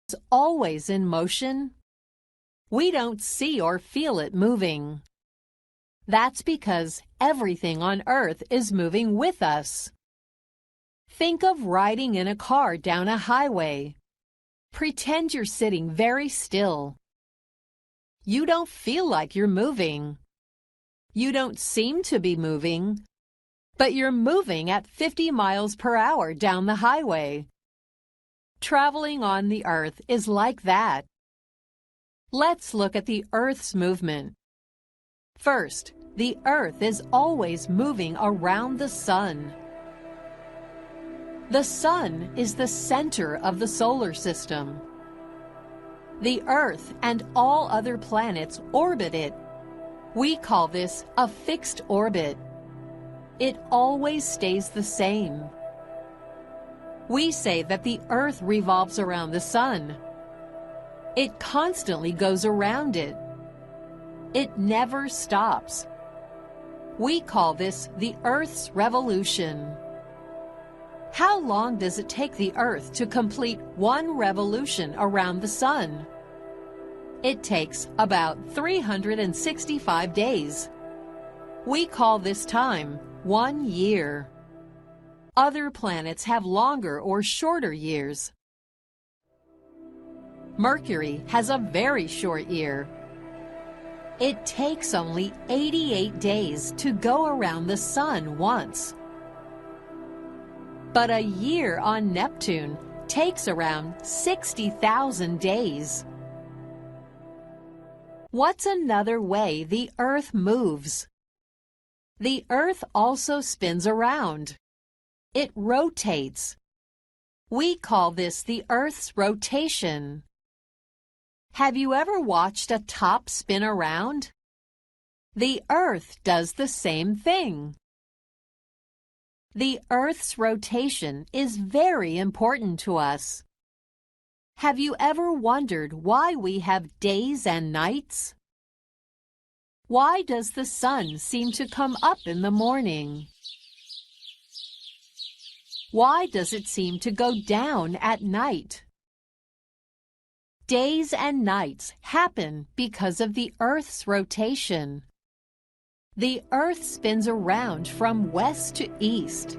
is always in motion, we don't see or feel it moving. That's because everything on Earth is moving with us. Think of riding in a car down a highway. Pretend you're sitting very still. You don't feel like you're moving. You don't seem to be moving, but you're moving at 50 miles per hour down the highway. Traveling on the Earth is like that. Let's look at the Earth's movement. First, the Earth is always moving around the Sun. The Sun is the center of the solar system. The Earth and all other planets orbit it. We call this a fixed orbit. It always stays the same. We say that the Earth revolves around the Sun. It constantly goes around it. It never stops. We call this the Earth's revolution. How long does it take the Earth to complete one revolution around the Sun? It takes about 365 days. We call this time 1 year. Other planets have longer or shorter years. Mercury has a very short year. It takes only 88 days to go around the Sun once. But a year on Neptune takes around 60,000 days. What's another way the Earth moves? The Earth also spins around. It rotates. We call this the Earth's rotation. Have you ever watched a top spin around? The Earth does the same thing. The Earth's rotation is very important to us. Have you ever wondered why we have days and nights? Why does the sun seem to come up in the morning? Why does it seem to go down at night? Days and nights happen because of the Earth's rotation. The Earth spins around from west to east.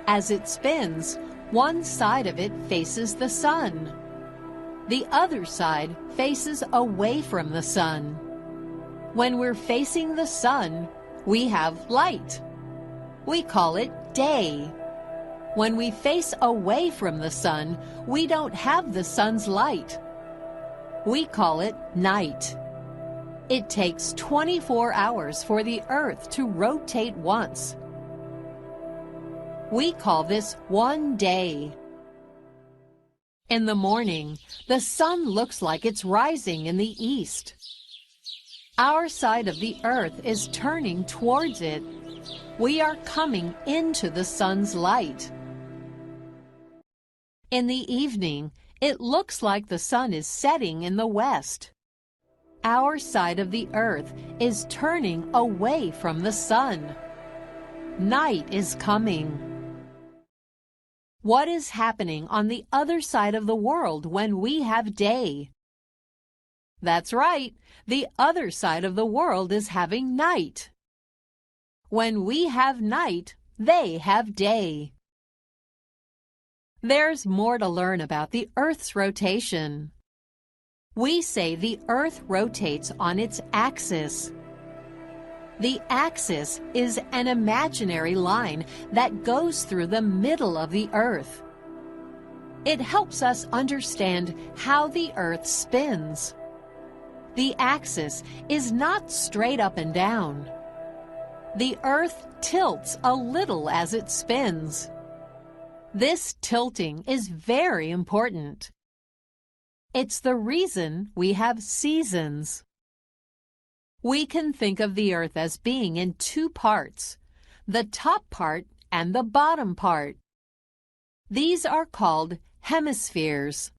As it spins, one side of it faces the sun. The other side faces away from the sun. When we're facing the sun, we have light. We call it day. When we face away from the sun, we don't have the sun's light. We call it night. It takes 24 hours for the Earth to rotate once. We call this 1 day. In the morning, the sun looks like it's rising in the east. Our side of the Earth is turning towards it. We are coming into the sun's light. In the evening, it looks like the sun is setting in the west. Our side of the Earth is turning away from the sun. Night is coming. What is happening on the other side of the world when we have day? That's right, the other side of the world is having night. When we have night, they have day. There's more to learn about the Earth's rotation. We say the Earth rotates on its axis. The axis is an imaginary line that goes through the middle of the Earth. It helps us understand how the Earth spins. The axis is not straight up and down. The Earth tilts a little as it spins. This tilting is very important. It's the reason we have seasons. We can think of the Earth as being in two parts, the top part and the bottom part. These are called hemispheres.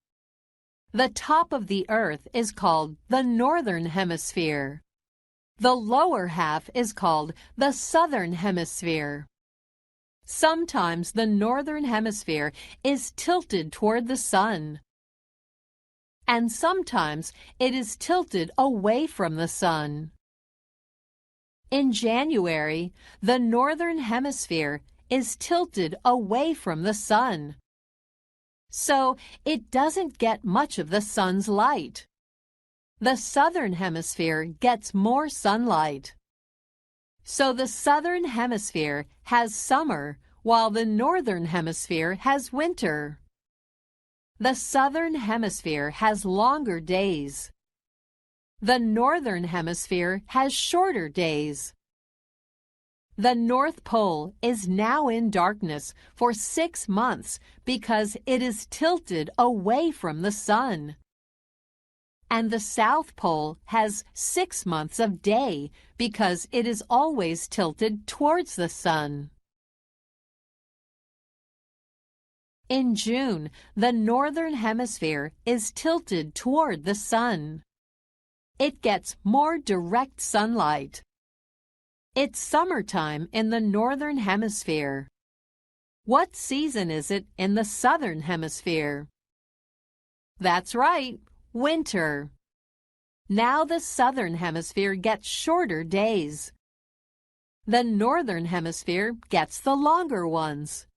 The top of the Earth is called the northern hemisphere. The lower half is called the southern hemisphere. Sometimes the northern hemisphere is tilted toward the sun. and sometimes it is tilted away from the sun. In January, the northern hemisphere is tilted away from the sun, so it doesn't get much of the sun's light. The southern hemisphere gets more sunlight. So the southern hemisphere has summer while the northern hemisphere has winter. The southern hemisphere has longer days. The northern hemisphere has shorter days. The North Pole is now in darkness for 6 months because it is tilted away from the sun. And the South Pole has 6 months of day because it is always tilted towards the sun. In June, the northern hemisphere is tilted toward the sun. It gets more direct sunlight. It's summertime in the northern hemisphere. What season is it in the southern hemisphere? That's right. Winter. Now the southern hemisphere gets shorter days. The northern hemisphere gets the longer ones.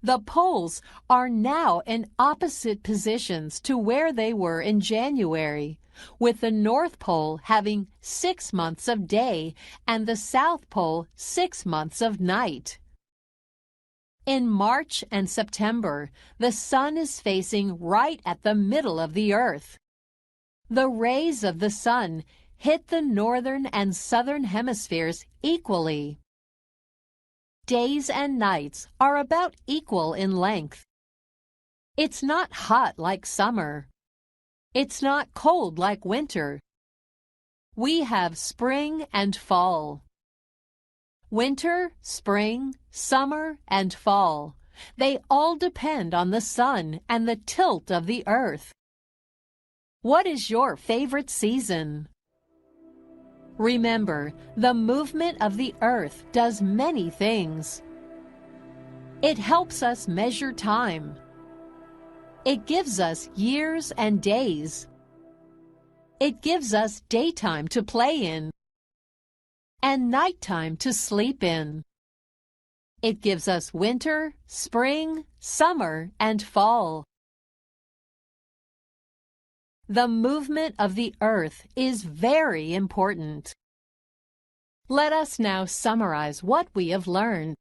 The poles are now in opposite positions to where they were in January, with the North Pole having 6 months of day and the South Pole 6 months of night. In March and September, the sun is facing right at the middle of the earth. The rays of the sun hit the northern and southern hemispheres equally. Days and nights are about equal in length. It's not hot like summer. It's not cold like winter. We have spring and fall. Winter, spring, summer, and fall. They all depend on the sun and the tilt of the earth. What is your favorite season? Remember, the movement of the earth does many things. It helps us measure time. It gives us years and days. It gives us daytime to play in and nighttime to sleep in. It gives us winter, spring, summer, and fall. The movement of the earth is very important. Let us now summarize what we have learned.